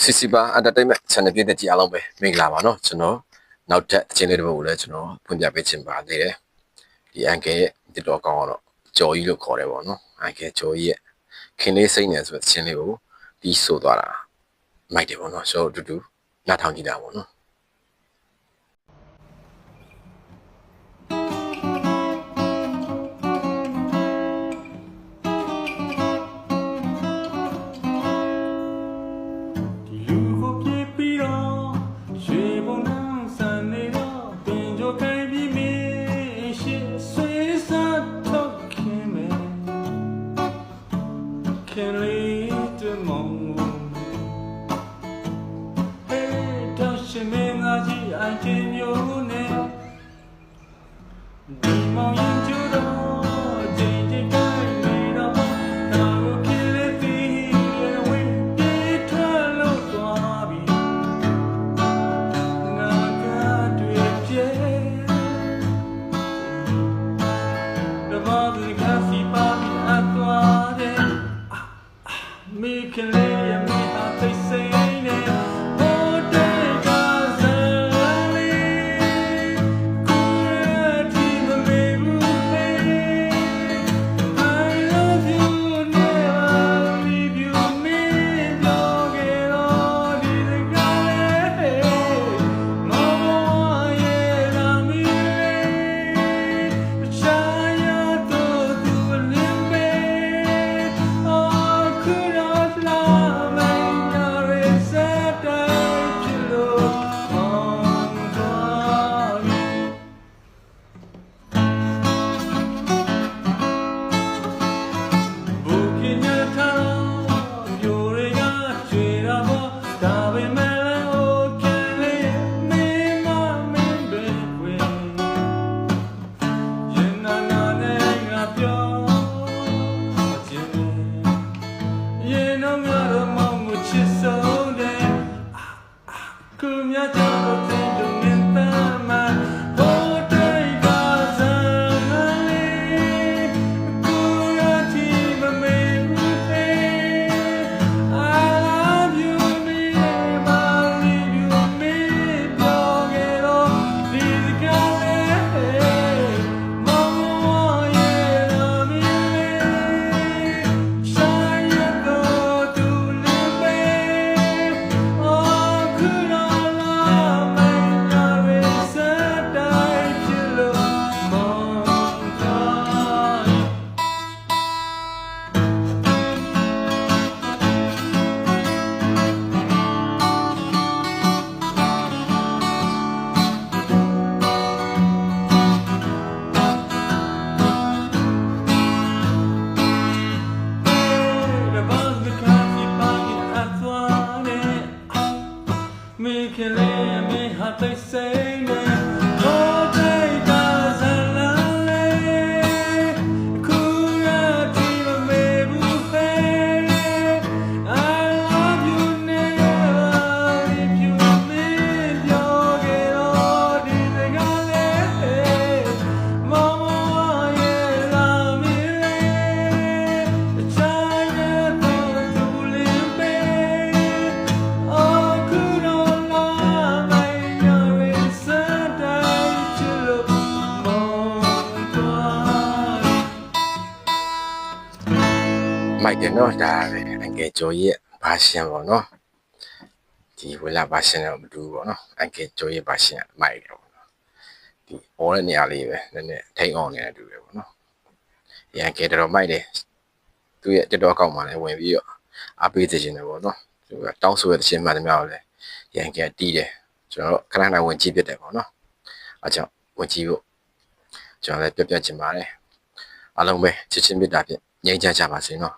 Sisiba entertainment channel ပြတဲ့ကြည့်အားလုံးပဲမင်္ဂလာပါနော်ကျွန်တော်နောက်ထပ်အချင်းလေးတစ်ပုဒ်ကိုလည်းကျွန်တော်ဖွင့်ပြပေးချင်ပါသေးတယ်ဒီအန်ကယ်ရဲ့တစ်တော်ကောင်းတော့ကြော်ကြီးလို့ခေါ်တယ်ပေါ့နော်အန်ကယ်ကြော်ကြီးရဲ့ခင်လေးစိတ်နေဆိုတဲ့ချင်းလေးကိုဒီဆိုသွားတာမိုက်တယ်ပေါ့နော်ဆိုတော့အတူတူနားထောင်ကြည့်တာပေါ့နော်မိုက်တယ်နော်ဒါပဲအန်ကယ်ကျော်ရဲ့ဘာရှင်ပေါ့နော်ဒီဝလာဘာရှင်တော့မတူဘူးပေါ့နော်အန်ကယ်ကျော်ရဲ့ဘာရှင်မိုက်တယ်ပေါ့နော်ဒီအော်တဲ့နေရာလေးပဲနည်းနည်းထိန်အောင်နေတယ်တူတယ်ပေါ့နော်ဒီအန်ကယ်တော်မိုက်တယ်သူရဲ့တက်တော်ကောက်မှလည်းဝင်ပြီးတော့အားပေးစေချင်တယ်ပေါ့နော်သူကတောင်းဆိုတဲ့ချင်းမှတများကိုလည်းဒီအန်ကယ်တီးတယ်ကျွန်တော်ခဏခဏဝင်ကြည့်ပြတယ်ပေါ့နော်အဲကြောင့်ဝင်ကြည့်ဖို့ကျွန်တော်လည်းပြပြချင်ပါတယ်အားလုံးပဲချစ်ချင်းမေတ္တာဖြင့်ငြိမ်းချမ်းကြပါစေနော်